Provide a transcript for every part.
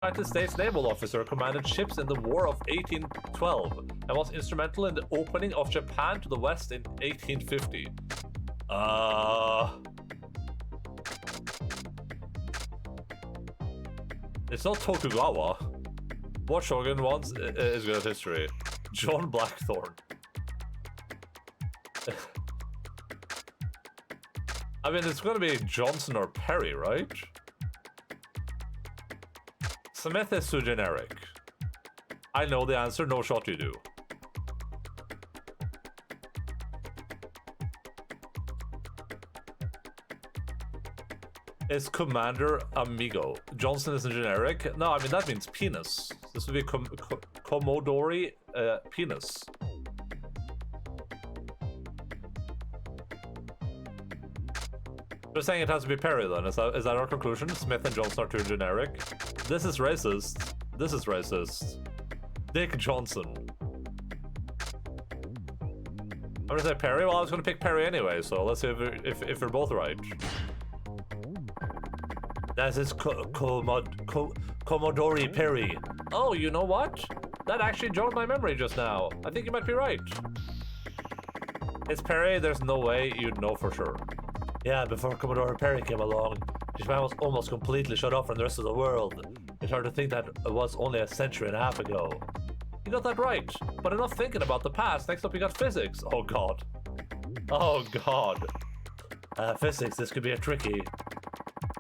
United States naval officer commanded ships in the War of 1812 and was instrumental in the opening of Japan to the West in 1850. It's not Tokugawa. What shogun once is good at history? John Blackthorne. I mean, it's gonna be Johnson or Perry, right? Smith is too generic. I know the answer, no shot you do. Is Commander Amigo. Johnson isn't generic. No, I mean, that means penis. This would be Commodore penis. We're saying it has to be Perry then. Is that our conclusion? Smith and Johnson are too generic. This is racist. This is racist. Dick Johnson. I'm gonna say Perry. Well, I was gonna pick Perry anyway, so let's see if we're both right. That is Commodore Perry. Oh, you know what? That actually jogged my memory just now. I think you might be right. It's Perry. There's no way you'd know for sure. Yeah, before Commodore Perry came along, Japan was almost completely shut off from the rest of the world. It's hard to think that it was only a century and a half ago. You got that right, but enough thinking about the past. Next up, we got physics. Oh god. Oh god. Physics, this could be a tricky.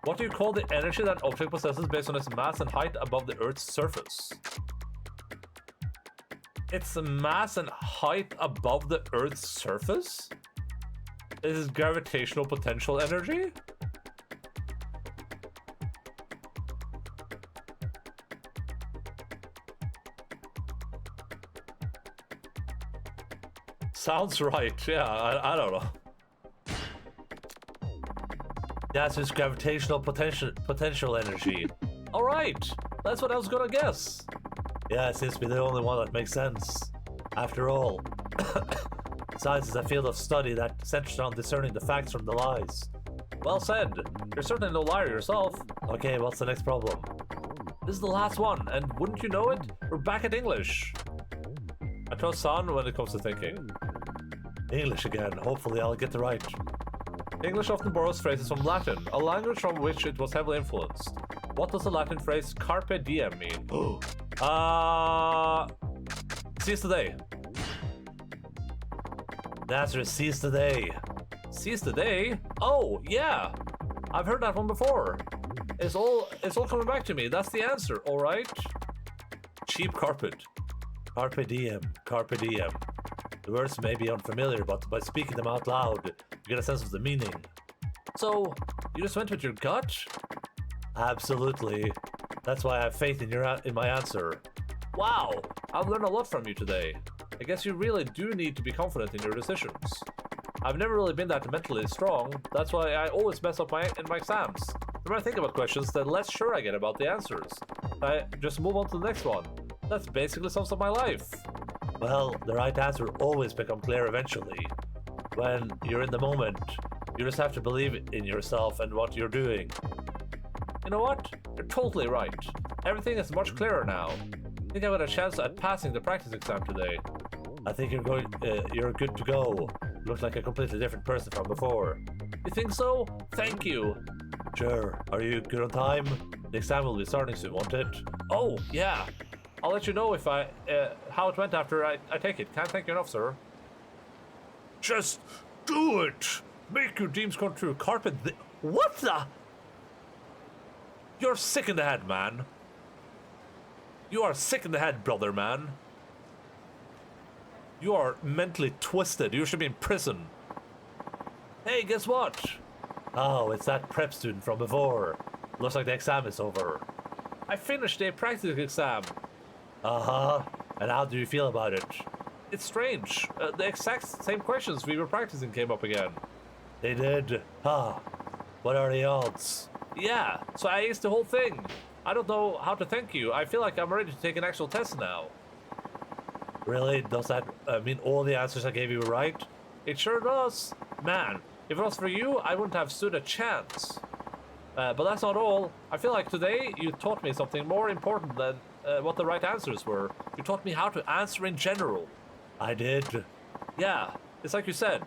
What do you call the energy that object possesses based on its mass and height above the Earth's surface? Its mass and height above the Earth's surface? This is gravitational potential energy? Sounds right, yeah, I don't know. That's just gravitational potential energy. Alright, that's what I was gonna guess. Yeah, it seems to be the only one that makes sense. After all, science is a field of study that centers on discerning the facts from the lies. Well said. You're certainly no liar yourself. Okay, what's the next problem? This is the last one, and wouldn't you know it? We're back at English. I trust San when it comes to thinking. English again. Hopefully I'll get it right. English often borrows phrases from Latin, a language from which it was heavily influenced. What does the Latin phrase carpe diem mean? Seize the day. The answer is seize the day. Seize the day? Oh, yeah. I've heard that one before. It's all coming back to me. That's the answer, alright? Cheap carpet. Carpe diem. Carpe diem. The words may be unfamiliar, but by speaking them out loud, you get a sense of the meaning. So, you just went with your gut? Absolutely. That's why I have faith in my answer. Wow, I've learned a lot from you today. I guess you really do need to be confident in your decisions. I've never really been that mentally strong. That's why I always mess up in my exams. The more I think about questions, the less sure I get about the answers. I just move on to the next one. That's basically sums up my life. Well, the right answer will always become clear eventually. When you're in the moment, you just have to believe in yourself and what you're doing. You know what? You're totally right. Everything is much clearer now. I think I got a chance at passing the practice exam today. I think you're good to go. You look like a completely different person from before. You think so? Thank you. Sure. Are you good on time? The exam will be starting soon, won't it? Oh, yeah. I'll let you know if how it went after I take it. Can't thank you enough, sir. Just do it! Make your dreams come true. What the? You're sick in the head, man. You are sick in the head, brother, man. You are mentally twisted. You should be in prison. Hey, guess what? Oh, it's that prep student from before. Looks like the exam is over. I finished a practice exam. Uh-huh. And how do you feel about it? It's strange. The exact same questions we were practicing came up again. They did? Huh. What are the odds? Yeah, so I aced the whole thing. I don't know how to thank you. I feel like I'm ready to take an actual test now. Really? Does that mean all the answers I gave you were right? It sure does. Man, if it was for you, I wouldn't have stood a chance. But that's not all. I feel like today you taught me something more important than what the right answers were. You taught me how to answer in general. I did. Yeah, it's like you said.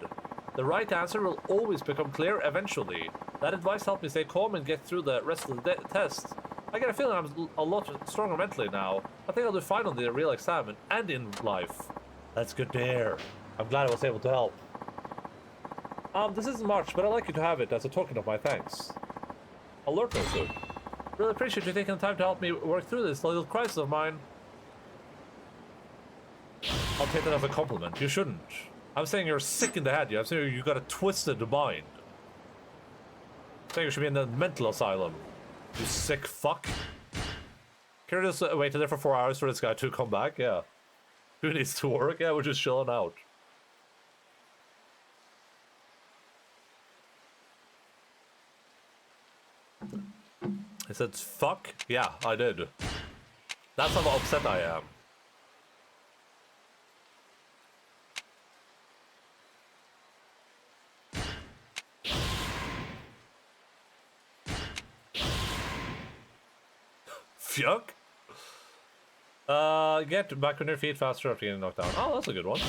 The right answer will always become clear eventually. That advice helped me stay calm and get through the rest of the test. I get a feeling I'm a lot stronger mentally now. I think I'll do fine on the real exam and in life. That's good to hear. I'm glad I was able to help. This isn't much, but I'd like you to have it as a token of my thanks. I'll learn no soon. Really appreciate you taking the time to help me work through this little crisis of mine. I'll take that as a compliment. You shouldn't. I'm saying you're sick in the head. I'm saying you got a twisted mind. I'm saying you should be in a mental asylum. You sick fuck. Can you just wait there for 4 hours for this guy to come back? Yeah. Who needs to work? Yeah, we're just chilling out. He said, fuck? Yeah, I did. That's how upset I am. Fuck? Get back on your feet faster after getting knocked down. Oh, that's a good one.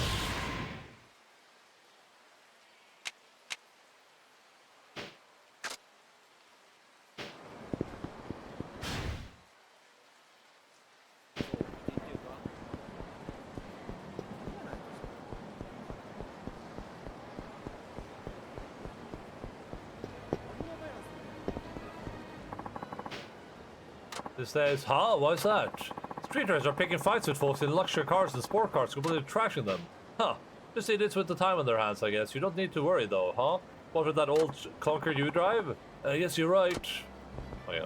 It says, huh? Why's that? Street racers are picking fights with folks in luxury cars and sport cars, completely trashing them. Huh. Just idiots with the time on their hands, I guess. You don't need to worry, though, huh? What with that old clunker you drive? Yes, you're right. Oh, yeah.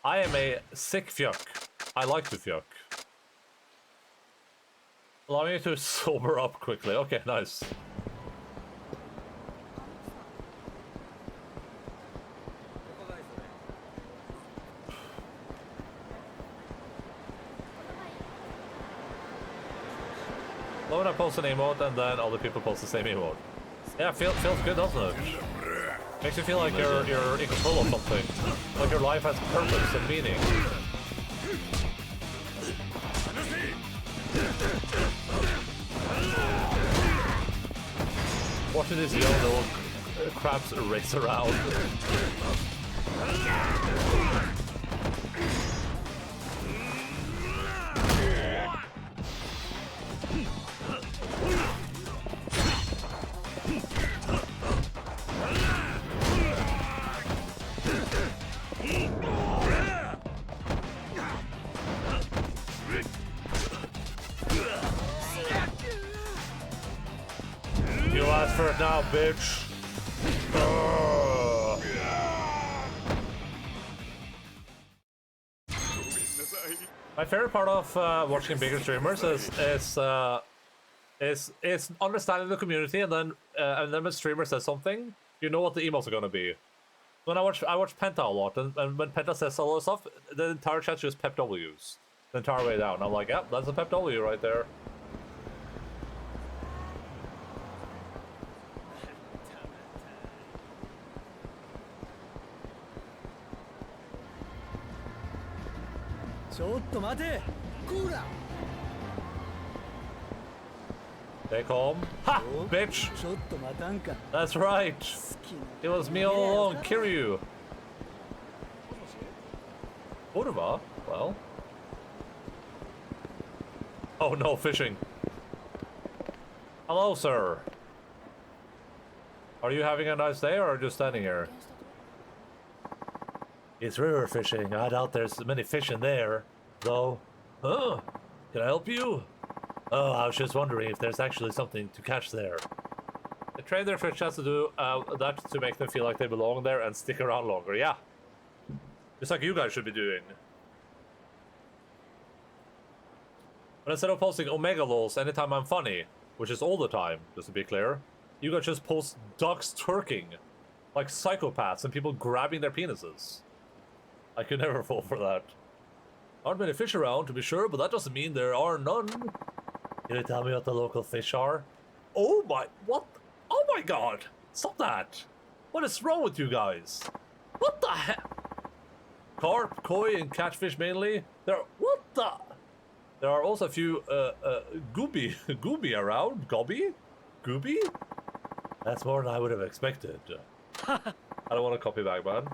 I am a sick fuck. I like to fuck. Allow me to sober up quickly. Okay, nice. When I post an emote and then other people post the same emote. Yeah, feels good, doesn't it? Makes you feel like you're in control of something. Like your life has purpose and meaning. Watching these young little crabs race around. For it now, bitch. My favorite part of watching bigger streamers is understanding the community, and then when a streamer says something, you know what the emails are gonna be. When I watch Penta a lot, and when Penta says a lot of stuff, the entire chat's just pep W's the entire way down. I'm like, yep, that's a pep W right there. Stay calm. Ha! Bitch! That's right! It was me all along, Kiryu! Odava? Well... Oh no, fishing. Hello, sir. Are you having a nice day, or are you just standing here? It's river fishing. I doubt there's many fish in there, though. Huh? Can I help you? Oh, I was just wondering if there's actually something to catch there. They train their fish has to do that to make them feel like they belong there and stick around longer, yeah. Just like you guys should be doing. But instead of posting Omega lols anytime I'm funny, which is all the time, just to be clear, you guys just post ducks twerking. Like psychopaths and people grabbing their penises. I could never fall for that. Aren't many fish around, to be sure, but that doesn't mean there are none. Can you tell me what the local fish are? Oh my... What? Oh my god! Stop that! What is wrong with you guys? What the heck? Carp, koi, and catfish mainly. What the? There are also a few gooby around. Gooby? That's more than I would have expected. I don't want a copy back, man.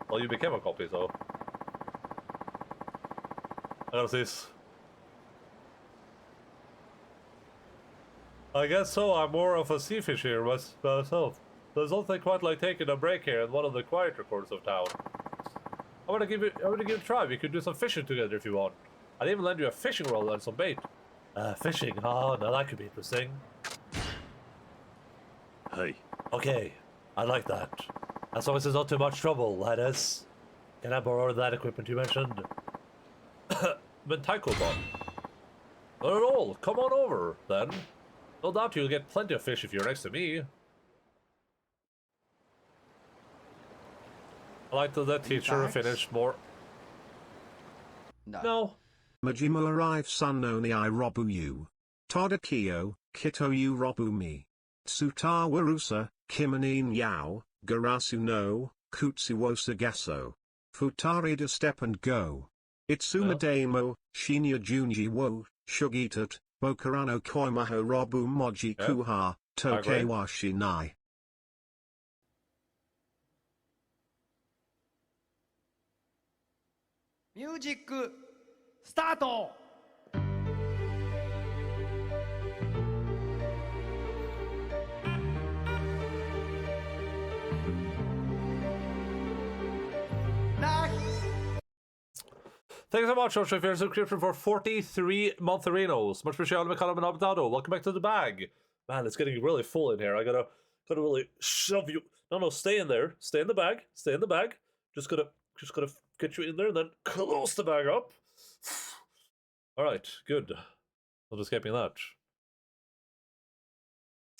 Well, you became a copy, so. I gotta see this. I guess so. I'm more of a sea fish here myself. There's nothing quite like taking a break here in one of the quieter corners of town. I'm gonna give it a try. We could do some fishing together if you want. I'd even lend you a fishing rod and some bait. Fishing? Oh, now that could be interesting. Hey. Okay, I like that. As long as it's not too much trouble, that is. Can I borrow that equipment you mentioned? Mentaiko bomb. Not at all. Come on over, then. No doubt you'll get plenty of fish if you're next to me. I like that the teacher finished more. No. Majima arrive sun no ni robu you. Tadakiyo, kito you robu me. Tsuta warusa, kimanin yao, garasu no, kutsu wo sagaso. Futari to step and go. Itsuma demo, shinya junji wo, shugitat, bokarano koimaho robu moji kuha, toke wa shinai. Music start! Thanks so much, Joshua, for your subscription for 43 montherinos. Much appreciated, McCallum and Abdado. Welcome back to the bag. Man, it's getting really full in here. I gotta really shove you. No, stay in there. Stay in the bag. Stay in the bag. Just gotta get you in there and then close the bag up. Alright, good. Not escaping that.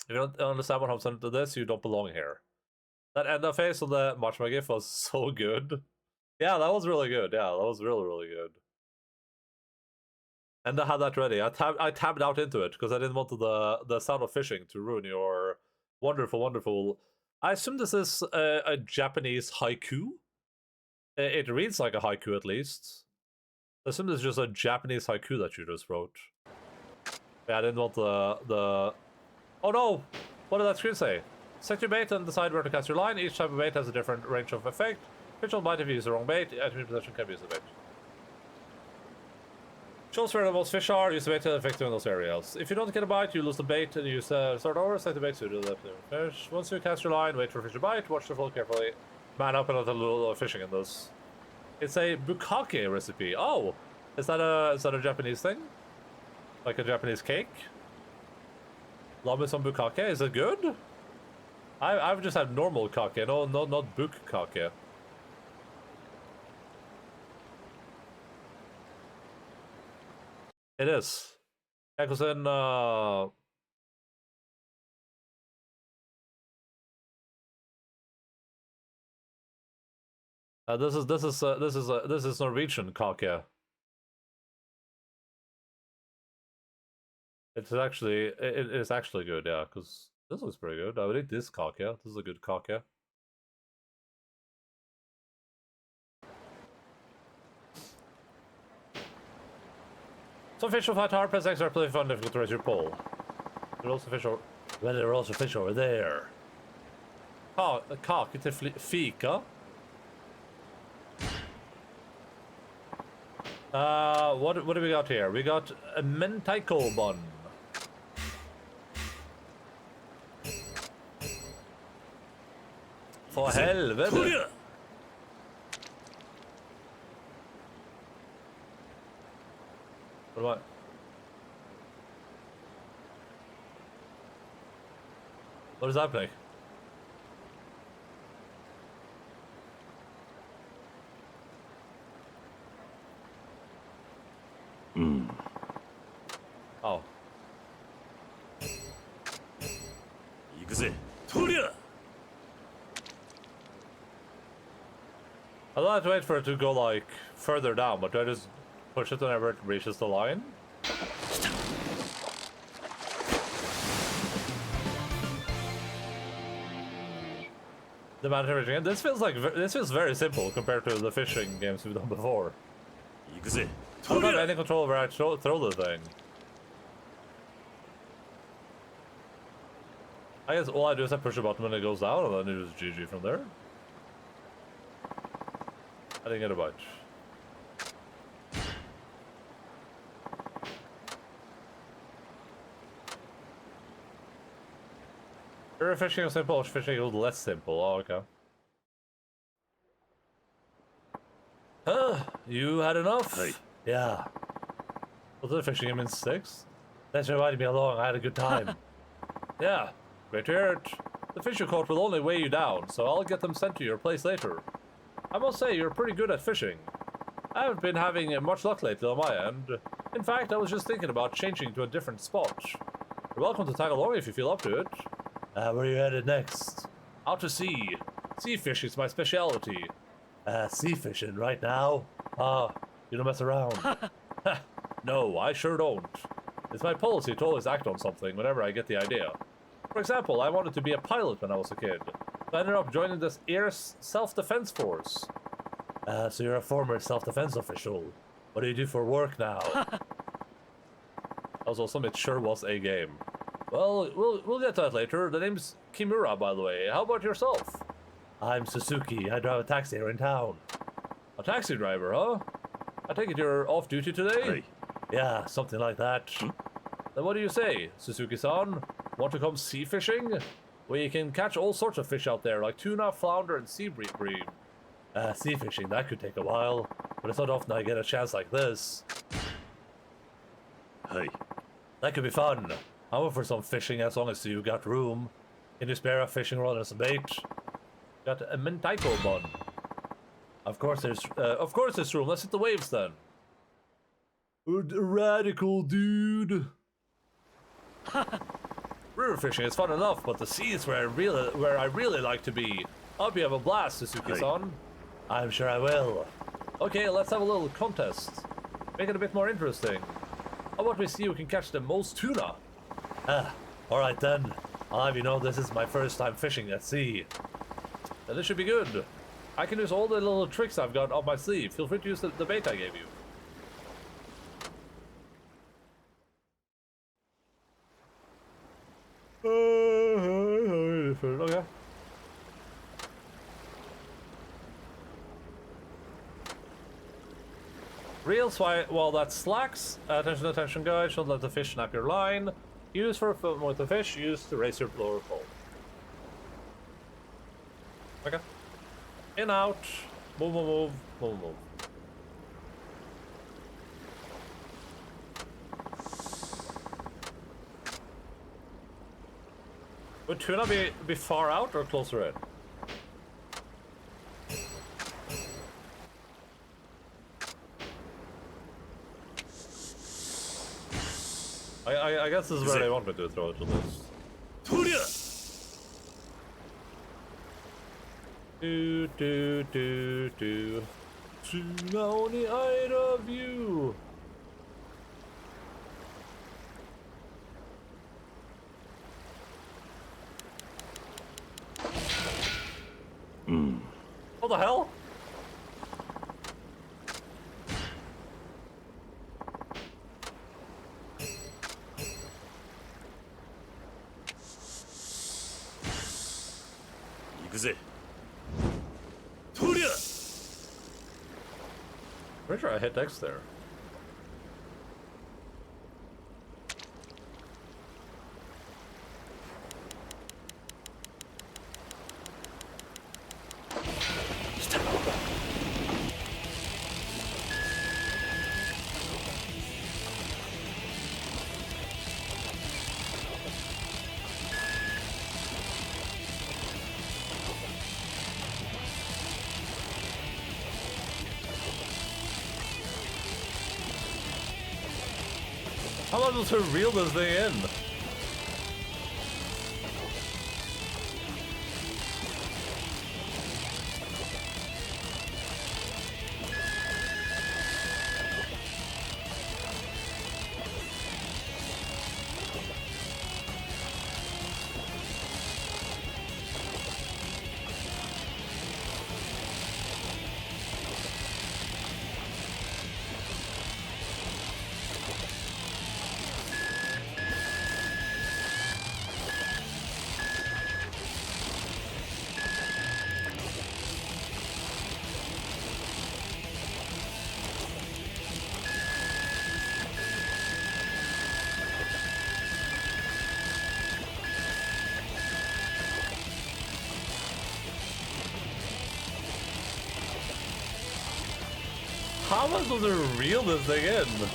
If you don't understand what happens to this, you don't belong here. That end of face on the Machima GIF was so good. Yeah, that was really good. Yeah, that was really good. And I had that ready. I tabbed out into it because I didn't want the sound of fishing to ruin your wonderful. I assume this is a Japanese haiku. It reads like a haiku at least. I assume this is just a Japanese haiku that you just wrote. Yeah, I didn't want the. Oh no! What did that screen say? Set your bait and decide where to cast your line. Each type of bait has a different range of effect. Fish will bite if you use the wrong bait. Enemy possession can be used the bait. Shows where the most fish are. Use the bait to effect in those areas. If you don't get a bite, you lose the bait and you start over. Set the bait to the left fish. Once you cast your line, wait for fish to bite. Watch the flow carefully. Man up and let a little fishing in this. It's a bukkake recipe. Oh, is that a Japanese thing? Like a Japanese cake? Love me some bukkake. Is it good? I've just had normal kake. No, not bukkake. It is. Yeah, because then this is Norwegian kake. It is actually good, yeah. Because this looks pretty good. I would eat this kake. This is a good kake. Some fish will fight hard, press X or play fun difficult to raise your pole. There are also fish over there. Kake till fika. What do we got here? We got a mentaiko bun. For helvete! What? What does that play? Oh. Yakuza. I'll have to wait for it to go like further down, but do I just push it whenever it reaches the line? The mandatory fishing game. This feels very simple compared to the fishing games we've done before. 行くぜ I don't have any control over how to throw the thing. I guess all I do is I push a button when it goes down, and then it just GG from there. I didn't get a bunch. River fishing is simple, fishing is less simple. Oh, okay. You had enough? Hey. Yeah. Was it fishing game in 6? Thanks for inviting me along, I had a good time. Yeah, great to hear it. The fish you caught will only weigh you down, so I'll get them sent to your place later. I must say, you're pretty good at fishing. I haven't been having much luck lately on my end. In fact, I was just thinking about changing to a different spot. You're welcome to tag along if you feel up to it. Where are you headed next? Out to sea. Sea fishing is my specialty. Sea fishing right now? You don't mess around. No, I sure don't. It's my policy to always act on something whenever I get the idea. For example, I wanted to be a pilot when I was a kid. So I ended up joining this Air Self-Defense Force. So you're a former self-defense official. What do you do for work now? Also, it sure was a game. Well, we'll get to that later. The name's Kimura, by the way. How about yourself? I'm Suzuki. I drive a taxi here in town. A taxi driver, huh? I take it you're off duty today? Hey. Yeah, something like that. Then what do you say, Suzuki-san? Want to come sea fishing? Well, you can catch all sorts of fish out there, like tuna, flounder, and sea bream. Sea fishing, that could take a while. But it's not often I get a chance like this. Hey. That could be fun. I'm up for some fishing as long as you got room. Can you spare a fishing rod and some bait? Got a mentaiko bun. Of course there's room. Let's hit the waves then. Radical dude. River fishing is fun enough, but the sea is where I really like to be. I hope you have a blast, Suzuki-san. Hey. I'm sure I will. Okay, let's have a little contest. Make it a bit more interesting. How about we see who can catch the most tuna? Alright then. I'll have you know this is my first time fishing at sea. Then this should be good. I can use all the little tricks I've got up my sleeve. Feel free to use the bait I gave you. Okay. Reels while that slacks. Attention guys, don't let the fish snap your line. Use for film with the fish, use to raise your lower pole. Okay. In, out. Move. Would tuna be far out or closer in? I guess this is where they want me to throw it to this. Do. Tuna on the eye of you. What the hell? Pretty sure I hit X there. How long to reel this thing in? How am I supposed to reel this thing in?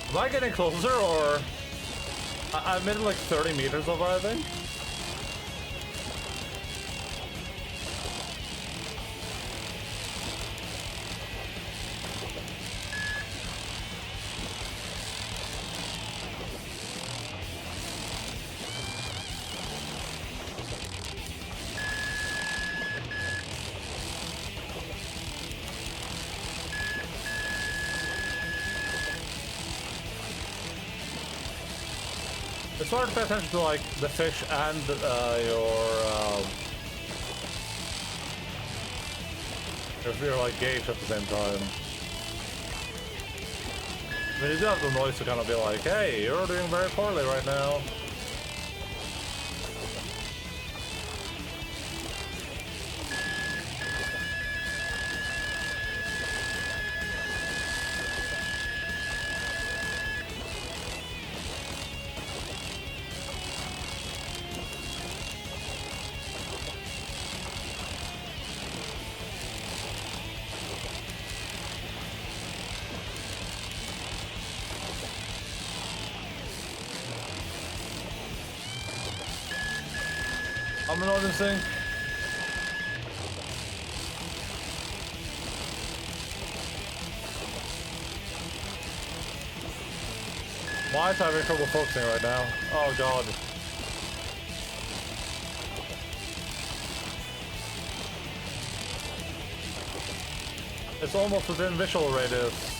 Am I getting closer, or I'm in like 30 meters so far, I think? It's hard to pay attention to like the fish and your like gauge at the same time. I mean, you do have the noise to kind of be like, hey, you're doing very poorly right now. I'm noticing. Why is having trouble focusing right now? Oh god. It's almost within visual radius.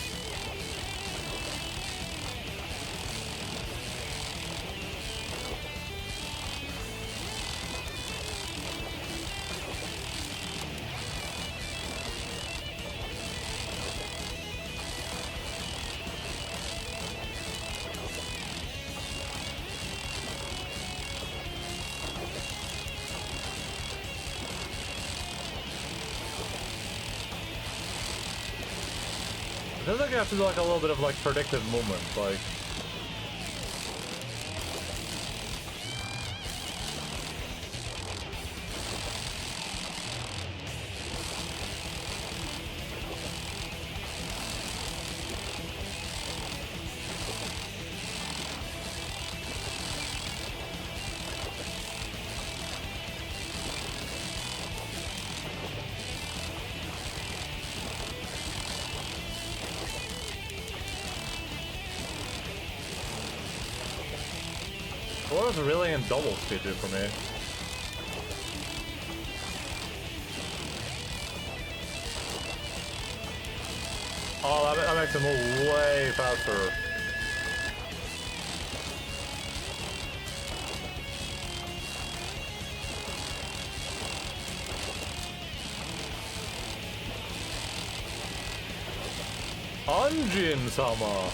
I feel like you have to do like a little bit of like predictive movement, like. What does really in double speed do for me? Oh, that makes it move way faster. Anjin-sama!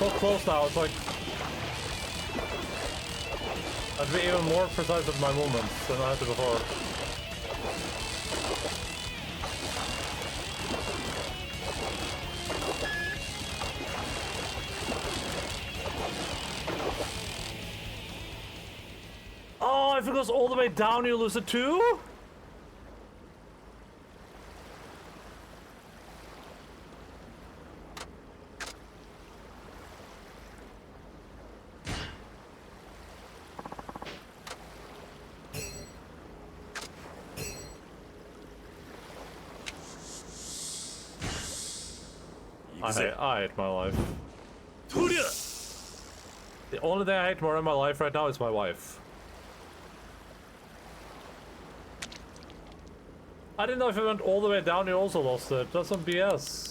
so close now, it's like... I have to be even more precise with my movements than I had to before. Oh, if it goes all the way down, you lose it too? I hate my life. The only thing I hate more in my life right now is my wife. I didn't know if it went all the way down, you also lost it. That's some BS.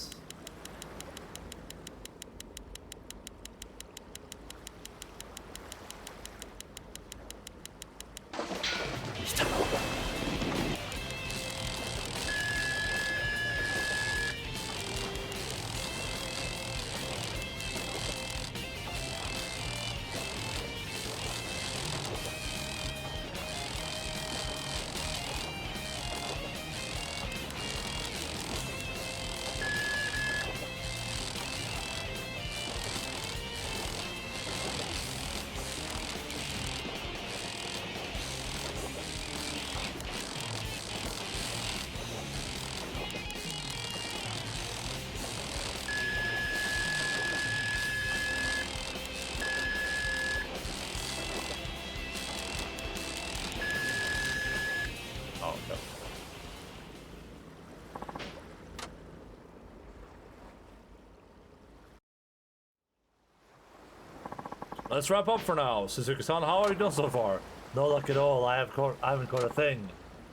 Let's wrap up for now. Suzuki-san, how are you doing so far? No luck at all. I haven't caught a thing.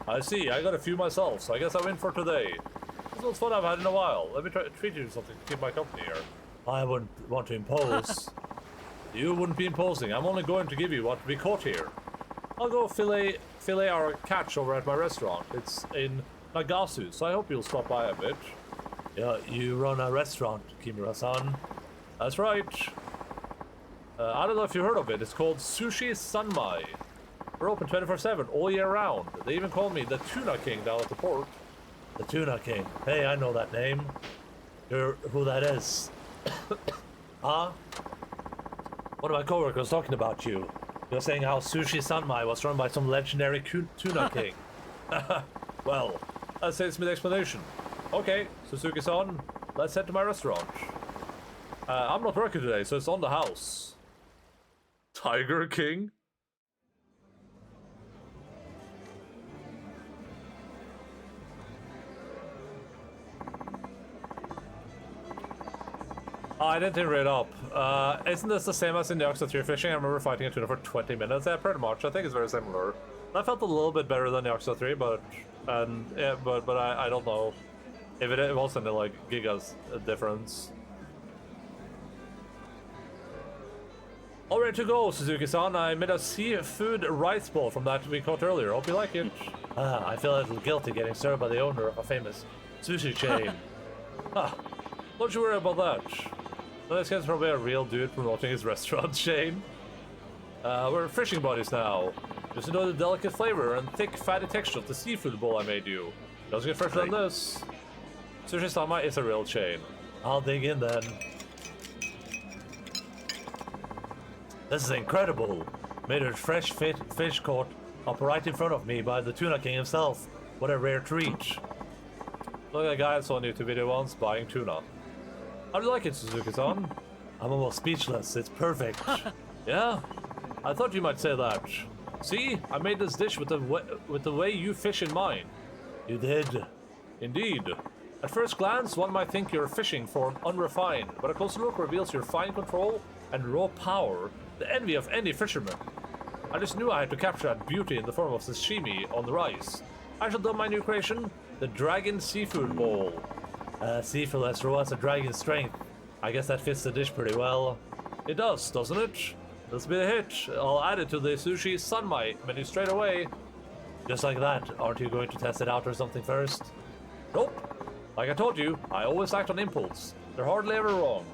I see. I got a few myself, so I guess I win for today. This was fun I've had in a while. Let me try to treat you to something to keep my company here. I wouldn't want to impose. You wouldn't be imposing. I'm only going to give you what we caught here. I'll go fillet our catch over at my restaurant. It's in Nagasu, so I hope you'll stop by a bit. Yeah, you run a restaurant, Kimura-san. That's right. I don't know if you heard of it. It's called Sushi Sanmai. We're open 24/7 all year round. They even call me the Tuna King down at the port. The Tuna King. Hey, I know that name. You're who that is. Huh? One of my coworkers talking about you. You're saying how Sushi Sanmai was run by some legendary Tuna King. Well, that saves me the explanation. Okay, Suzuki-san, let's head to my restaurant. I'm not working today, so it's on the house. Tiger King? Oh, I didn't read up. Isn't this the same as in the Yakuza 3 fishing? I remember fighting a tuna for 20 minutes. Yeah, pretty much. I think it's very similar. That felt a little bit better than the Yakuza 3, but I don't know if it wasn't like gigas difference. All ready to go, Suzuki-san. I made a seafood rice bowl from that we caught earlier. Hope you like it. I feel a little guilty getting served by the owner of a famous sushi chain. Don't you worry about that. This guy's probably a real dude promoting his restaurant chain. We're fishing buddies now. Just enjoy the delicate flavor and thick, fatty texture of the seafood bowl I made you. Doesn't get fresher than this. Sushi Sanmai is a real chain. I'll dig in then. This is incredible. Made a fresh fish caught up right in front of me by the Tuna King himself. What a rare treat. Look at a guy I saw on a YouTube video once buying tuna. How do you like it, Suzuki-san? I'm almost speechless. It's perfect. Yeah? I thought you might say that. See? I made this dish with the way you fish in mind. You did. Indeed. At first glance, one might think you're fishing for an unrefined, but a closer look reveals your fine control and raw power, the envy of any fisherman. I just knew I had to capture that beauty in the form of sashimi on the rice. I shall dub my new creation the Dragon Seafood Bowl. Seafood as raw as a dragon's strength. I guess that fits the dish pretty well. It does, doesn't it? This will be a hit. I'll add it to the Sushi Sanmai menu straight away. Just like that. Aren't you going to test it out or something first? Nope. Like I told you, I always act on impulse. They're hardly ever wrong.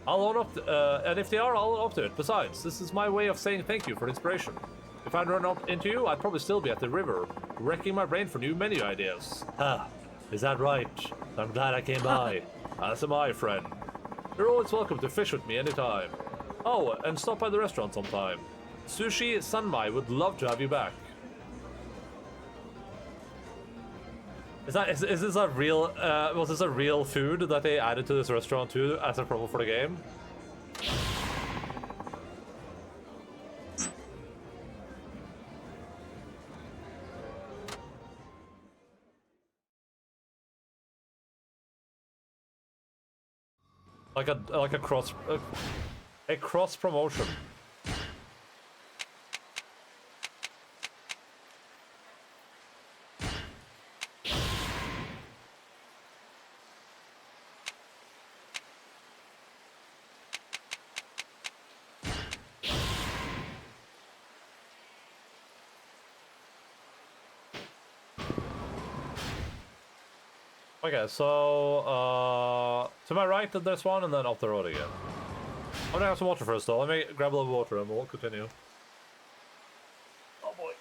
I'll own up, and if they are, I'll own up to it. Besides, this is my way of saying thank you for inspiration. If I'd run up into you, I'd probably still be at the river, wrecking my brain for new menu ideas. Ah, is that right? I'm glad I came by. As am I, friend. You're always welcome to fish with me anytime. Oh, and stop by the restaurant sometime. Sushi Sanmai would love to have you back. Is this a real, was this a real food that they added to this restaurant too as a promo for the game? Like a cross promotion. Okay, so to my right there's one, and then up the road again. I'm gonna have some water first though. Let me grab a little water and we'll continue. Oh boy.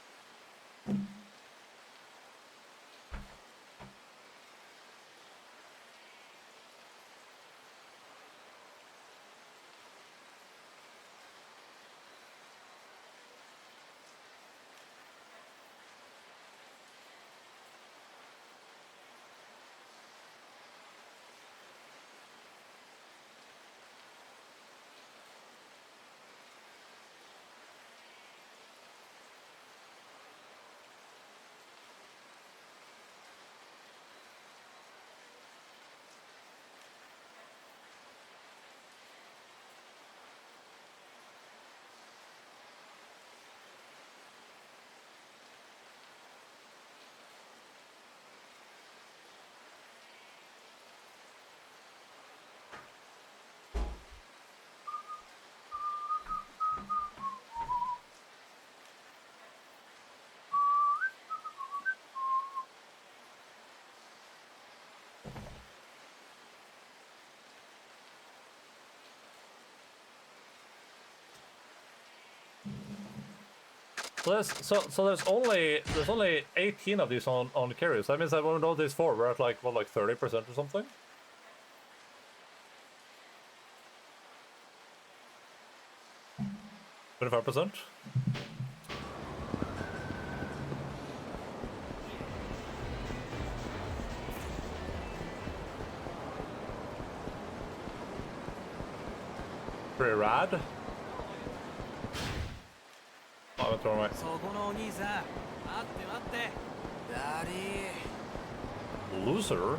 So there's only 18 of these on carriers. That means that when all these 4, we're at like what, like 30% or something. $25%. Pretty rad. Oh, I'm throwing away. Loser?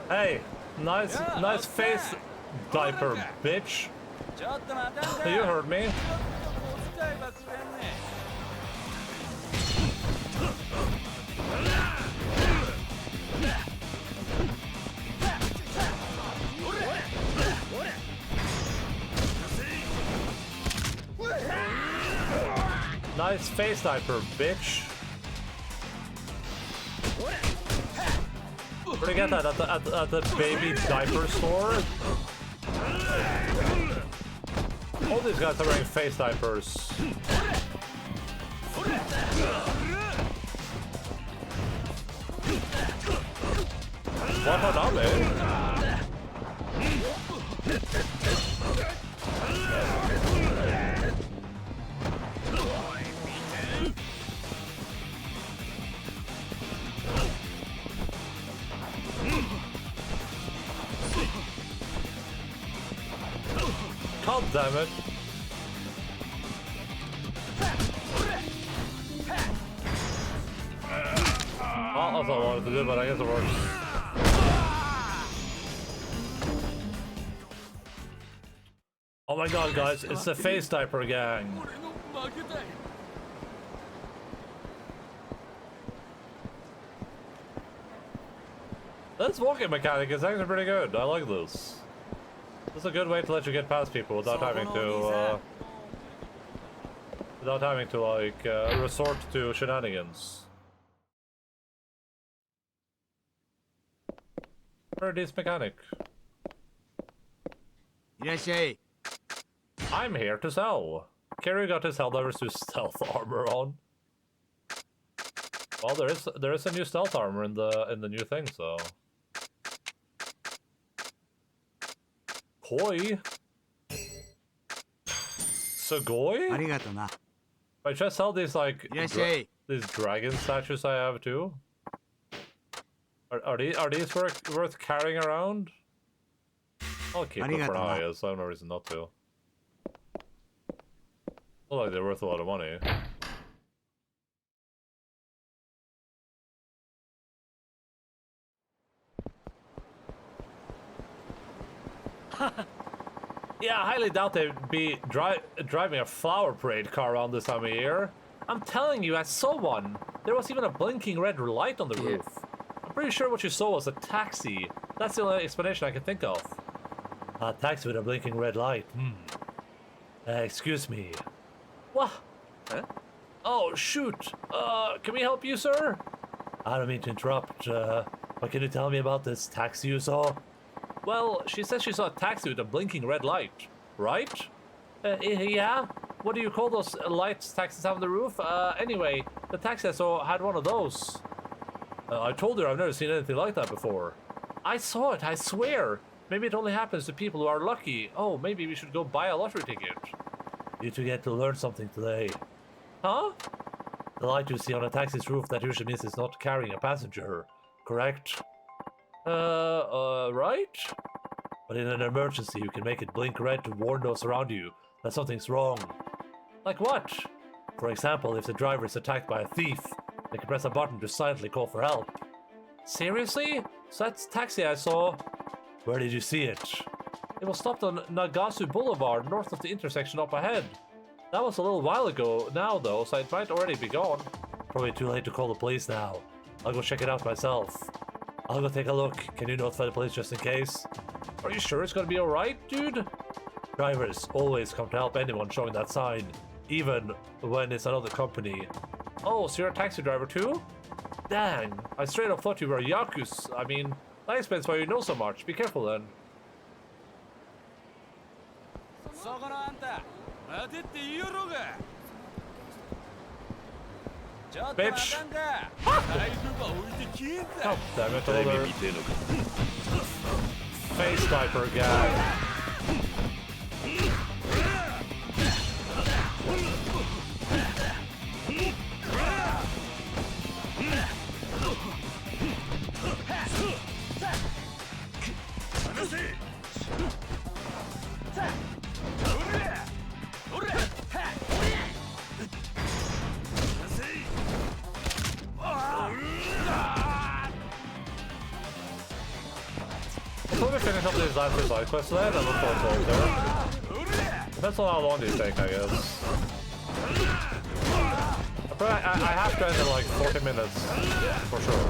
Hey, nice face, diaper bitch. You heard me. Nice face diaper, bitch. Where'd you get that? At the baby diaper store? All these guys are wearing face diapers. What are they? God damn it. Oh, that's what I wanted to do, but I guess it works. Oh my god, guys, it's the face diaper gang. This walking mechanic is actually pretty good. I like this. This is a good way to let you get past people without having to, without having to like resort to shenanigans. Very decent mechanic. いらっしゃい。 I'm here to sell. Kerry got his Helldivers to stealth armor on. Well, there is a new stealth armor in the new thing, so. Koi? Sugoi? ありがとな。 Wait, should I sell these like いらっしゃい。 these dragon statues I have too? Are these worth carrying around? I'll keep them for now, so I have no reason not to. Look like they're worth a lot of money. Yeah, I highly doubt they'd be driving a flower parade car around this time of year. I'm telling you, I saw one. There was even a blinking red light on the roof. I'm pretty sure what you saw was a taxi. That's the only explanation I can think of. A taxi with a blinking red light. Excuse me. What? Huh? Oh, shoot. Can we help you, sir? I don't mean to interrupt, but can you tell me about this taxi you saw? Well, she says she saw a taxi with a blinking red light, right? Yeah? What do you call those lights taxis have on the roof? Anyway, the taxi I saw had one of those. I told her I've never seen anything like that before. I saw it, I swear. Maybe it only happens to people who are lucky. Oh, maybe we should go buy a lottery ticket. You two get to learn something today. Huh? The light you see on a taxi's roof, that usually means it's not carrying a passenger, correct? Right? But in an emergency, you can make it blink red to warn those around you that something's wrong. Like what? For example, if the driver is attacked by a thief, they can press a button to silently call for help. Seriously? So that's the taxi I saw. Where did you see it? It was stopped on Nagasu Boulevard, north of the intersection up ahead. That was a little while ago now, though, so it might already be gone. Probably too late to call the police now. I'll go check it out myself. I'll go take a look. Can you notify the police just in case? Are you sure it's gonna be alright, dude? Drivers always come to help anyone showing that sign, even when it's another company. Oh, so you're a taxi driver too? Dang, I straight up thought you were a Yakuza. I mean, that explains why you know so much. Be careful then. そこのあんた、待てって言いよろうが。ちょっと待たんか。財布ば置いて消えんだ。 Oh, damn it, older. Face sniper guy. Before we finish up these last two side quests then, I'm looking forward to there. Depends on how long these take, I guess. I have to end in like 40 minutes, for sure.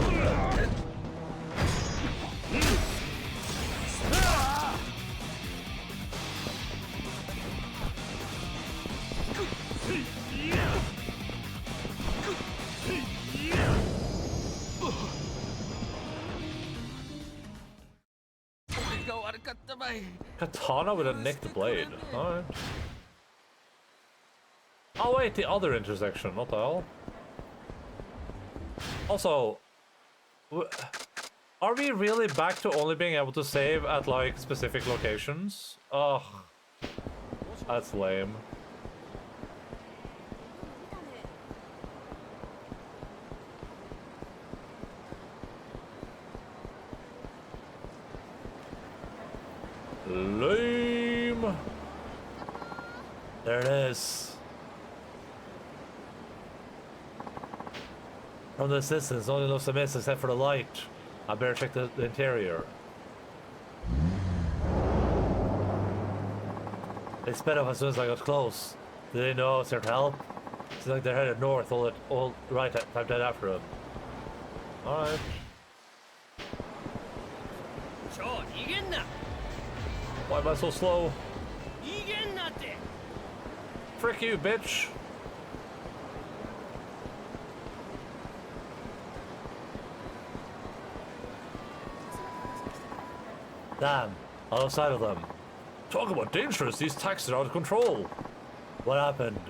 Katana with a nicked blade. Alright. Oh wait, the other intersection, what the hell? Also, are we really back to only being able to save at like specific locations? Ugh. That's lame. Lame. There it is. From this distance, only looks a miss except for the light. I better check the interior. They sped up as soon as I got close. Did they know I was here to help? Seems like they're headed north. All right, time to head after them. Alright. Why am I so slow? Frick you, bitch! Damn, outside of them. Talk about dangerous, these taxis are out of control. What happened?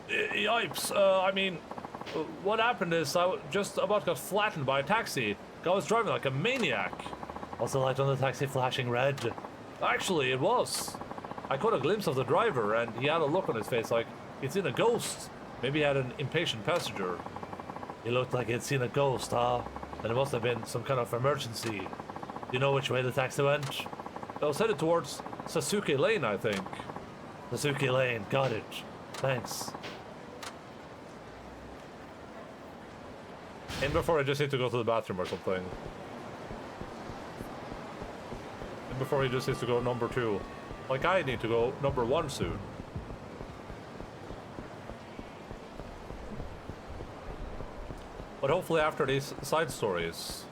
Yipes, I mean, what happened is I just about got flattened by a taxi. I was driving like a maniac. Was the light on the taxi flashing red? Actually, it was. I caught a glimpse of the driver and he had a look on his face like he'd seen a ghost. Maybe he had an impatient passenger. He looked like he'd seen a ghost, huh? Then it must have been some kind of emergency. Do you know which way the taxi went? It was headed towards Sasuke Lane, I think. Sasuke Lane, got it. Thanks. And before I just need to go to the bathroom or something. And before he just needs to go number 2. Like I need to go number 1 soon. But hopefully after these side stories.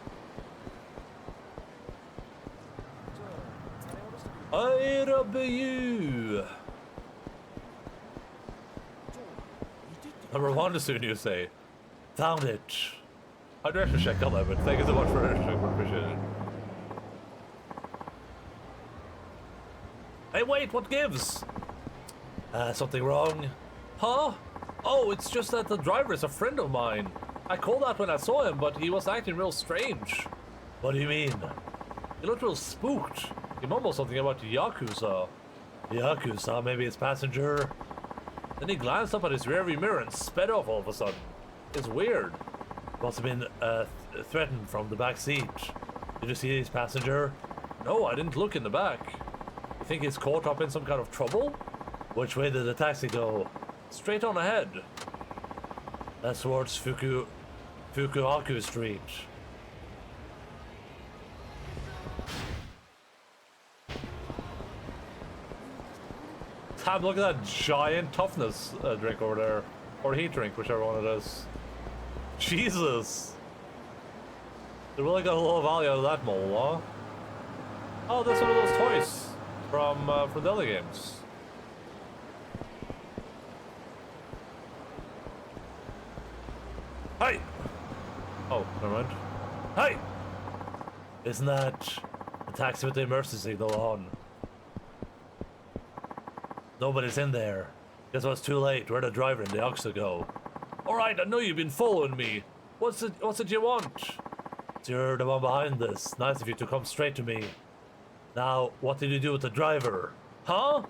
I love you. Number 1 soon, you say. Found it. I'd actually check on that, but thank you so much for it. I appreciate it. Hey, wait, what gives? Something wrong? Huh? Oh, it's just that the driver is a friend of mine. I called out when I saw him, but he was acting real strange. What do you mean? He looked real spooked. He mumbled something about Yakuza. Yakuza, maybe his passenger? Then he glanced up at his rearview mirror and sped off all of a sudden. It's weird. Must have been threatened from the back seat. Did you see his passenger? No, I didn't look in the back. You think he's caught up in some kind of trouble? Which way did the taxi go? Straight on ahead. That's towards Fukuhaku Street. Damn, look at that giant toughness drink over there. Or heat drink, whichever one it is. Jesus! They really got a lot of value out of that mole, huh? Oh, that's one of those toys from Deli Games. Hey! Oh, never mind. Hey! Isn't that the taxi with the emergency signal on? Nobody's in there. Guess what's too late? Where'd the driver and the Yakuza go? Alright, I know you've been following me. What's it you want? You're the one behind this. Nice of you to come straight to me. Now, what did you do with the driver? Huh?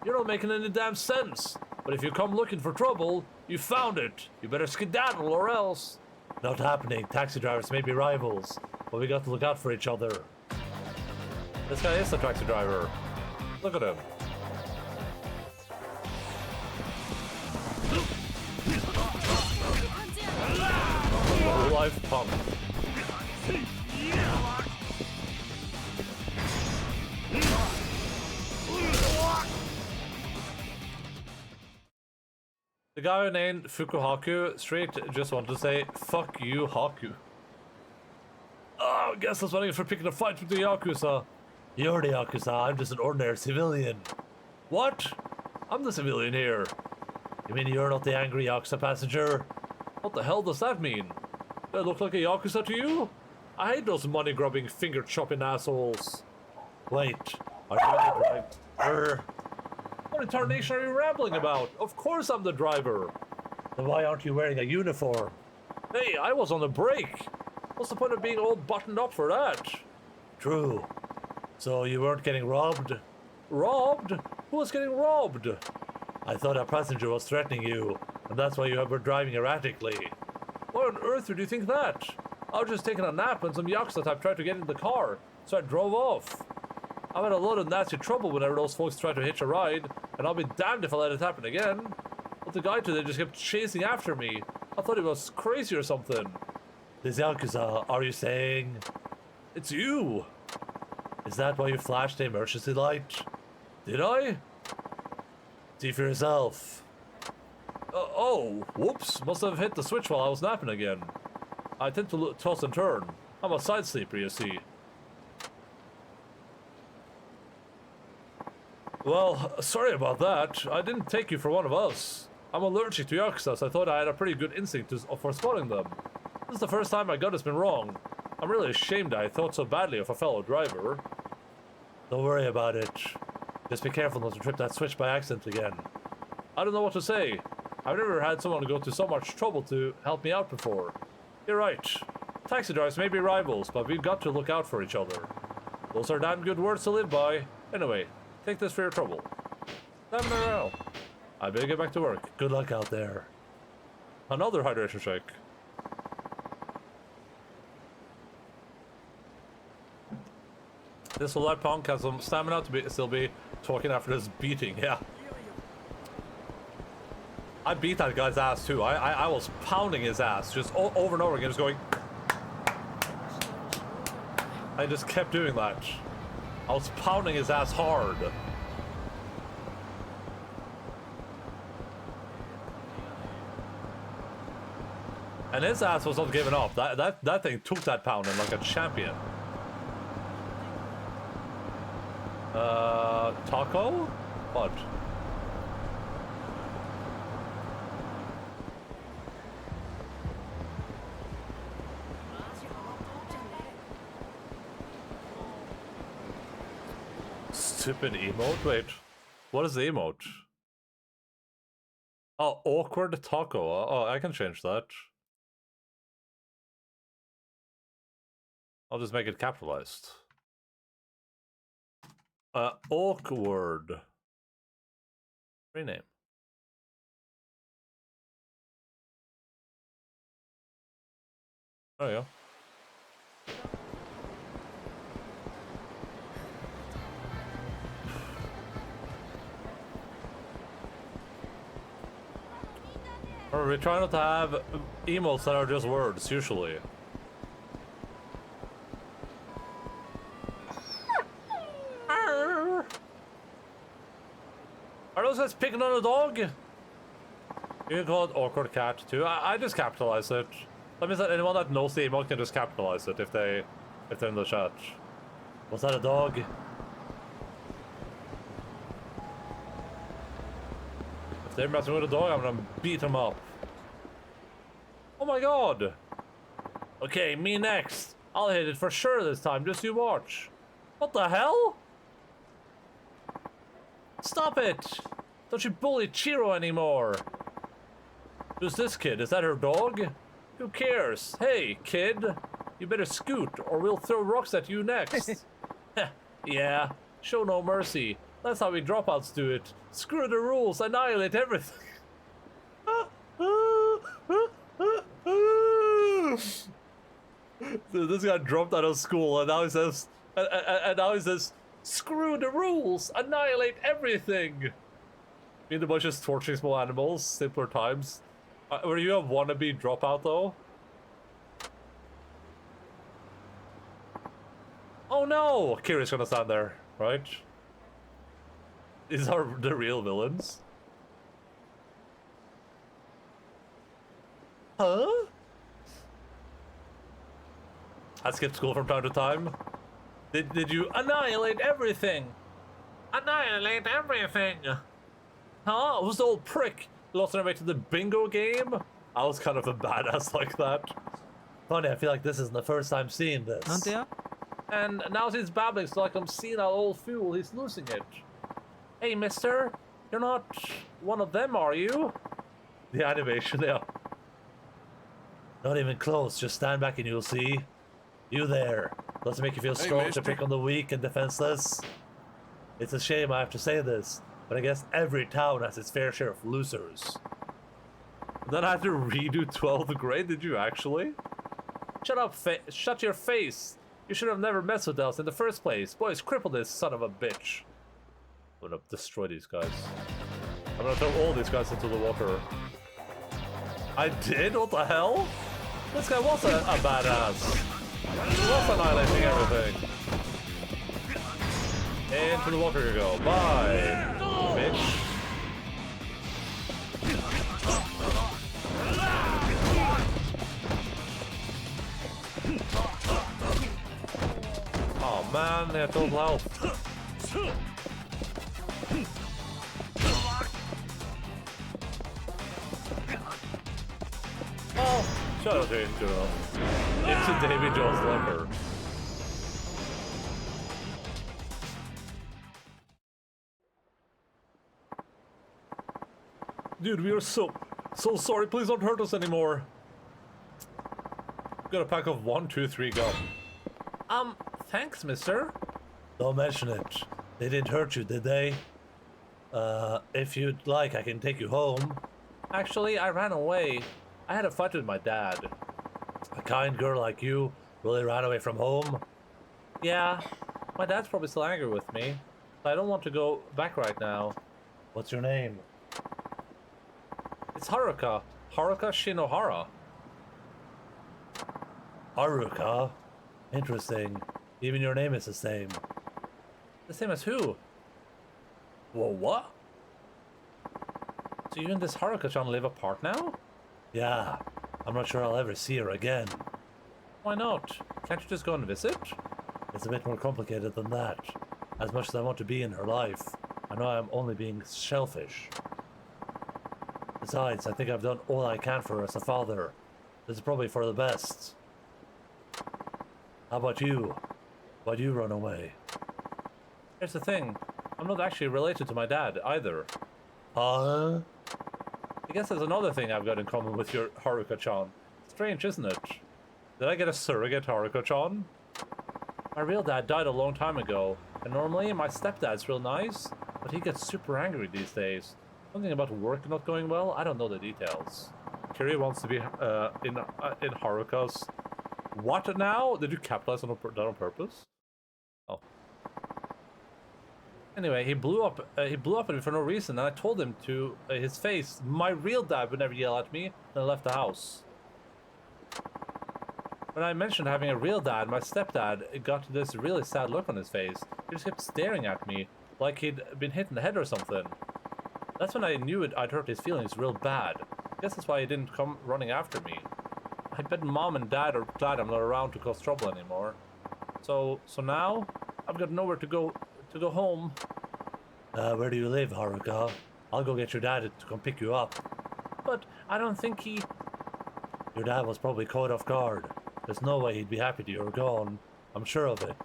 You're not making any damn sense. But if you come looking for trouble, you found it. You better skedaddle or else. Not happening. Taxi drivers may be rivals, but we got to look out for each other. This guy is the taxi driver. Look at him. Life pump. The guy named Fukuhaku Street just wanted to say, fuck you, Haku. Oh, I guess that's what I get for picking a fight with the Yakuza. You're the Yakuza, I'm just an ordinary civilian. What? I'm the civilian here. You mean you're not the angry Yakuza passenger? What the hell does that mean? Do I look like a Yakuza to you? I hate those money-grubbing, finger-chopping assholes. Wait, are you the driver? What in tarnation are you rambling about? Of course I'm the driver. Then why aren't you wearing a uniform? Hey, I was on the break. What's the point of being all buttoned up for that? True. So you weren't getting robbed? Robbed? Who was getting robbed? I thought a passenger was threatening you, and that's why you were driving erratically. Why on earth would you think that? I was just taking a nap when some Yakuza type tried to get in the car, so I drove off. I've had a lot of nasty trouble whenever those folks try to hitch a ride, and I'll be damned if I let it happen again. But the guy today just kept chasing after me. I thought he was crazy or something. This Yakuza, are you saying? It's you! Is that why you flashed the emergency light? Did I? See for yourself. Oh, whoops. Must have hit the switch while I was napping again. I tend to toss and turn. I'm a side sleeper, you see. Well, sorry about that. I didn't take you for one of us. I'm allergic to Yakuza, so I thought I had a pretty good instinct for spotting them. This is the first time my gut has been wrong. I'm really ashamed I thought so badly of a fellow driver. Don't worry about it. Just be careful not to trip that switch by accident again. I don't know what to say. I've never had someone go to so much trouble to help me out before. You're right. Taxi drivers may be rivals, but we've got to look out for each other. Those are damn good words to live by. Anyway, take this for your trouble. Damn morale. I better get back to work. Good luck out there. Another hydration check. This light punk has some stamina to still be talking after this beating, yeah. I beat that guy's ass too. I was pounding his ass just over and over again, just going. I just kept doing that. I was pounding his ass hard. And his ass was not giving up. That thing took that pounding like a champion. Taco? What? Stupid emote? Wait, what is the emote? Oh, awkward taco. Oh, I can change that. I'll just make it capitalized. Awkward. Rename. There you go. Or we try not to have emotes that are just words, usually. Are those guys picking on a dog? You can call it awkward cat too. I just capitalize it. That means that anyone that knows the emote can just capitalize it if they're in the chat. Was that a dog? If they're messing with a dog, I'm gonna beat them up. Oh my god! Okay, me next. I'll hit it for sure this time, just you watch. What the hell? Stop it! Don't you bully Chiro anymore! Who's this kid? Is that her dog? Who cares? Hey, kid! You better scoot, or we'll throw rocks at you next. Yeah, show no mercy. That's how we dropouts do it. Screw the rules, annihilate everything. Dude, this guy dropped out of school, and now he says, screw the rules, annihilate everything. Me and the bunch of torturing small animals, simpler times. Were you a wannabe dropout though? Oh no! Kiri's gonna stand there, right? These are the real villains. Huh? I skipped school from time to time. Did you annihilate everything? Annihilate everything! Huh? Who's the old prick? Lost their way to the bingo game? I was kind of a badass like that. Funny, I feel like this isn't the first time seeing this. And now he's babbling so like I'm seeing that old fool, he's losing it. Hey mister, you're not one of them, are you? The animation, yeah. Not even close, just stand back and you'll see. You there. Does it make you feel strong to pick on the weak and defenseless? It's a shame I have to say this, but I guess every town has its fair share of losers. Then I had to redo 12th grade, did you actually? Shut up, shut your face! You should have never messed with us in the first place. Boys, cripple this son of a bitch. I'm gonna destroy these guys. I'm gonna throw all these guys into the water. I did? What the hell? This guy was a badass. He was annihilating everything. Into the water you go. Bye, bitch. Oh man, they have total health. Oh, Shout out to into Davy Jones Locker. Dude, we are so sorry. Please don't hurt us anymore. Got a pack of 1, 2, 3 gum. Thanks, mister. Don't mention it. They didn't hurt you, did they? If you'd like, I can take you home. Actually, I ran away. I had a fight with my dad. A kind girl like you really ran away from home? Yeah, my dad's probably still angry with me. I don't want to go back right now. What's your name? It's Haruka. Haruka Shinohara. Haruka? Interesting. Even your name is the same. The same as who? Whoa, what? So you and this Haruka-chan live apart now? Yeah. I'm not sure I'll ever see her again. Why not? Can't you just go and visit? It's a bit more complicated than that. As much as I want to be in her life, I know I'm only being selfish. Besides, I think I've done all I can for her as a father. This is probably for the best. How about you? Why'd you run away? Here's the thing. I'm not actually related to my dad, either. I guess there's another thing I've got in common with your Haruka-chan. Strange, isn't it? Did I get a surrogate Haruka-chan? My real dad died a long time ago, and normally my stepdad's real nice, but he gets super angry these days. Something about work not going well? I don't know the details. Kiri wants to be in Haruka's... What now? Did you capitalize on that on purpose? Oh. Anyway, he blew up at me for no reason, and I told him to his face, my real dad would never yell at me, and I left the house. When I mentioned having a real dad, my stepdad got this really sad look on his face. He just kept staring at me, like he'd been hit in the head or something. That's when I knew I'd hurt his feelings real bad. I guess that's why he didn't come running after me. I bet mom and dad are glad I'm not around to cause trouble anymore. So now, I've got nowhere to go home. Where do you live, Haruka? I'll go get your dad to come pick you up. But I don't think he... Your dad was probably caught off guard. There's no way he'd be happy that you're gone. I'm sure of it.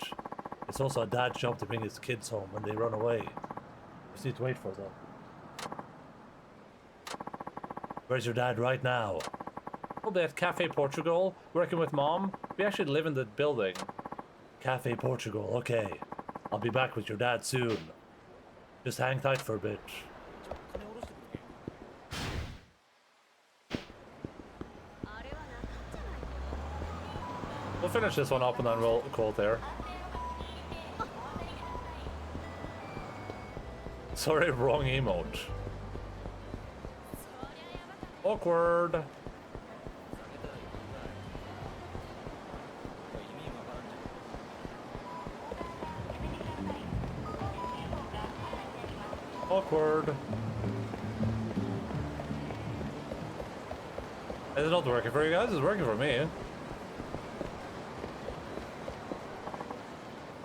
It's also a dad's job to bring his kids home when they run away. Just need to wait for them. Where's your dad right now? Probably at Cafe Portugal, working with mom. We actually live in the building. Cafe Portugal, okay. I'll be back with your dad soon. Just hang tight for a bit. We'll finish this one up and then we'll call it there. Sorry, wrong emote. Awkward. Awkward. Is it not working for you guys? It's working for me.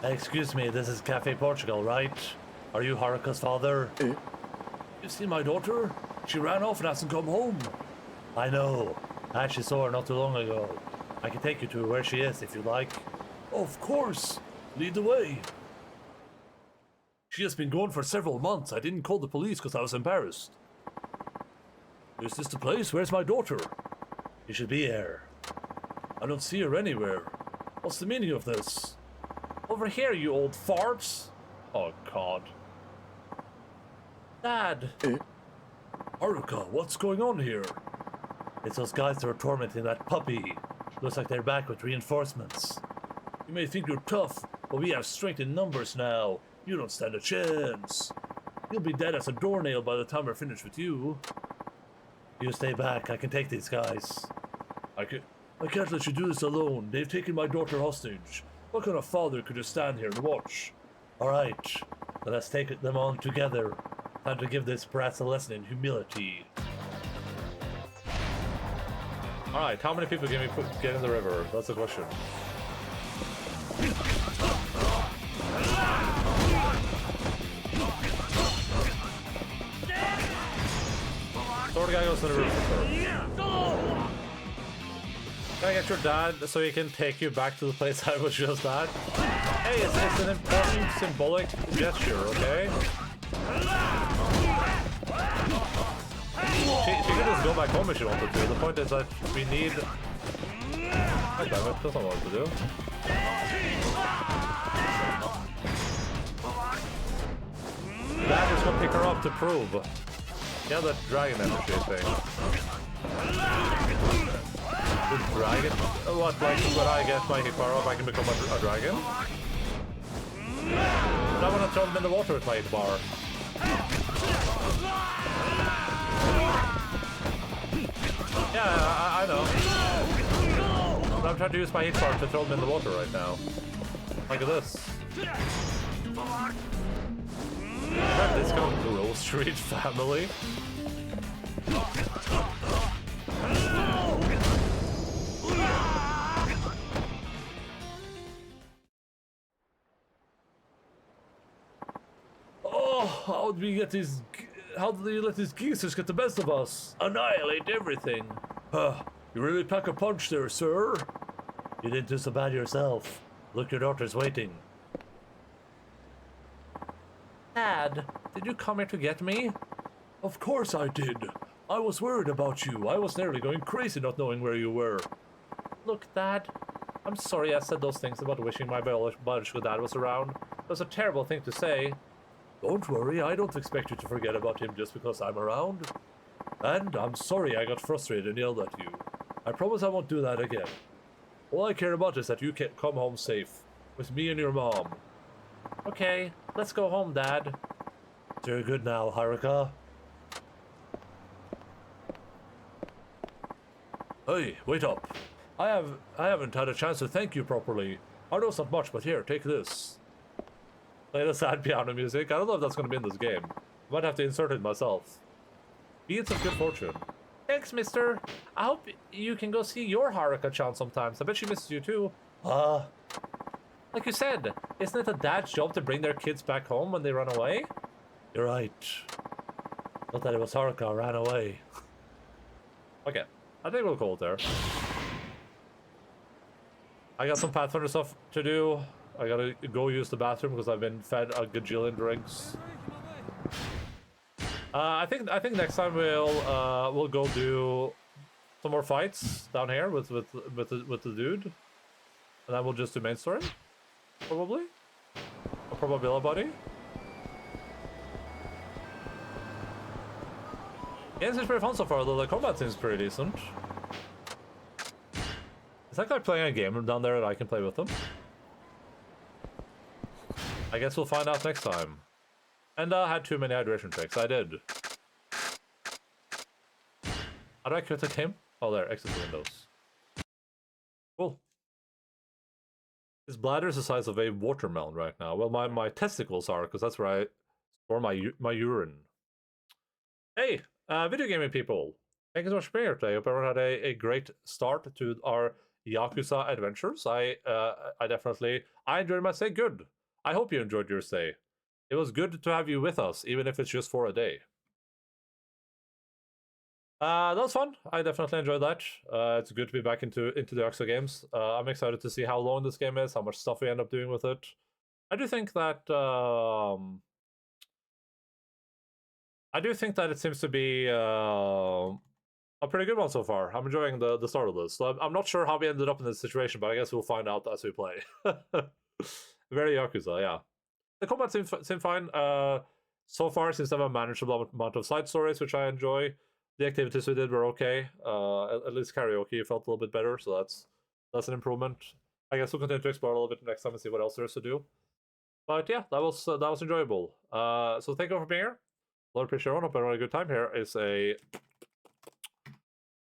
Excuse me, this is Cafe Portugal, right? Are you Haruka's father? You see my daughter? She ran off and hasn't come home. I know. I actually saw her not too long ago. I can take you to where she is if you like. Of course. Lead the way. She has been gone for several months. I didn't call the police because I was embarrassed. Is this the place? Where's my daughter? You should be here. I don't see her anywhere. What's the meaning of this? Over here, you old farts. Oh, God. Dad. Haruka, what's going on here? It's those guys that are tormenting that puppy. Looks like they're back with reinforcements. You may think you're tough, but we have strength in numbers now. You don't stand a chance. You'll be dead as a doornail by the time we're finished with you. You stay back. I can take these guys. I can't let you do this alone. They've taken my daughter hostage. What kind of father could just stand here and watch? Alright, then let's take them on together. Time to give this brat a lesson in humility. Alright, how many people can we get in the river? That's the question. Sword guy goes to the river for sure. Can I get your dad so he can take you back to the place I was just at? Hey, it's an important symbolic gesture, okay? She can just go back home if she wanted to. The point is that we need... God damn it, that's not what to do. Dad is gonna pick her up to prove. Yeah, that dragon energy thing. The dragon? What, like when I get my hit bar up, I can become a dragon? I want to throw them in the water with my hit bar. Yeah, I know. But I'm trying to use my hit bar to throw them in the water right now. Look at this. This called Grove Street Family. Oh, how did we get these? How did you let these geezers get the best of us? Annihilate everything. You really pack a punch there, sir. You didn't do so bad yourself. Look, your daughter's waiting. Dad, did you come here to get me? Of course I did. I was worried about you. I was nearly going crazy not knowing where you were. Look, Dad, I'm sorry I said those things about wishing my biological dad was around. It was a terrible thing to say. Don't worry, I don't expect you to forget about him just because I'm around. And I'm sorry I got frustrated and yelled at you. I promise I won't do that again. All I care about is that you can come home safe, with me and your mom. Okay, let's go home, Dad. You're good now, Haruka. Hey, wait up. I haven't had a chance to thank you properly. I know it's not much, but here, take this. Play the sad piano music. I don't know if that's going to be in this game. I might have to insert it myself. Be it of good fortune. Thanks, mister. I hope you can go see your Haruka-chan sometimes. I bet she misses you too. Like you said, isn't it a dad's job to bring their kids back home when they run away? You're right. Not that it was Haruka who ran away. Okay, I think we'll call it there. I got some Pathfinder stuff to do. I gotta go use the bathroom because I've been fed a gajillion drinks. I think next time we'll go do some more fights down here with the dude, and then we'll just do main story, probably. Or probability buddy. Game seems pretty fun so far, though the combat seems pretty decent. Is that guy playing a game down there that I can play with him? I guess we'll find out next time. And I had too many hydration checks. I did. How do I quit the game? Oh, there. Exit the windows. Cool. His bladder is the size of a watermelon right now. Well, my testicles are, because that's where I store my urine. Hey, video gaming people. Thank you so much for being here today. I hope everyone had a great start to our Yakuza adventures. I enjoyed my stay. Good. I hope you enjoyed your stay. It was good to have you with us, even if it's just for a day. That was fun. I definitely enjoyed that. It's good to be back into the Yakuza games. I'm excited to see how long this game is, how much stuff we end up doing with it. I do think that it seems to be a pretty good one so far. I'm enjoying the start of this. So I'm not sure how we ended up in this situation, but I guess we'll find out as we play. Very Yakuza, yeah. The combat seems fine. So far, since I've managed a amount of side stories, which I enjoy. The activities we did were okay. At least karaoke felt a little bit better, so that's an improvement. I guess we'll continue to explore a little bit next time and see what else there is to do. But yeah, that was enjoyable. So thank you for being here. Lord appreciate everyone. Hope everyone had a good time.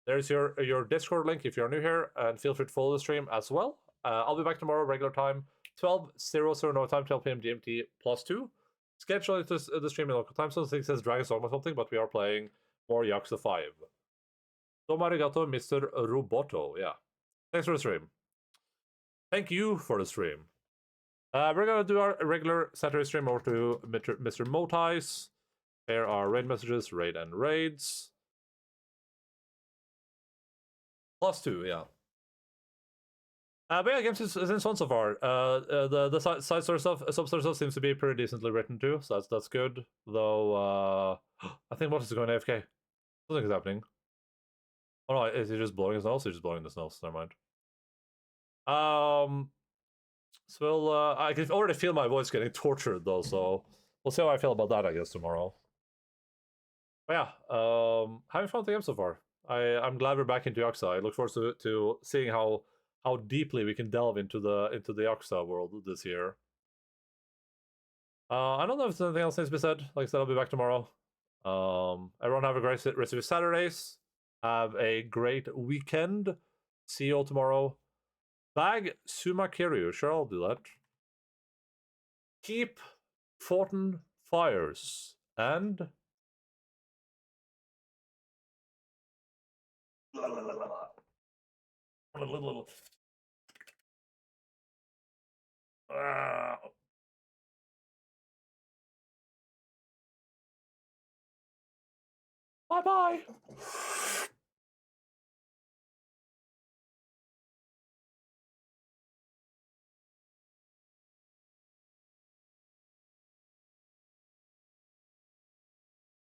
There's your Discord link if you're new here, and feel free to follow the stream as well. I'll be back tomorrow, regular time, 12:00 no time, 12 p.m. GMT +2. Schedule the stream in local time, so it says Dragon's Dogma or something, but we are playing more Yakuza 5. Domo arigato, Mr. Roboto. Yeah. Thanks for the stream. Thank you for the stream. We're gonna do our regular Saturday stream over to Mr. Motais. There are raid messages, raid and raids. +2, yeah. But yeah, games is fun so far. The side story stuff, sub story stuff seems to be pretty decently written too, so that's good. Though I think what is going AFK? Something is happening. Oh no, is he just blowing his nose? He's just blowing his nose. Never mind. So I can already feel my voice getting tortured though, so we'll see how I feel about that, I guess, tomorrow. But yeah, having fun with the game so far. I'm glad we're back into Yakuza. I look forward to seeing how deeply we can delve into the Yakuza world this year. I don't know if there's anything else needs to be said. Like I said, I'll be back tomorrow. Everyone have a great rest of your Saturdays. Have a great weekend. See you all tomorrow. Bag Sumakiryu. Sure, I'll do that. Keep Fortin fires. And... Bye-bye.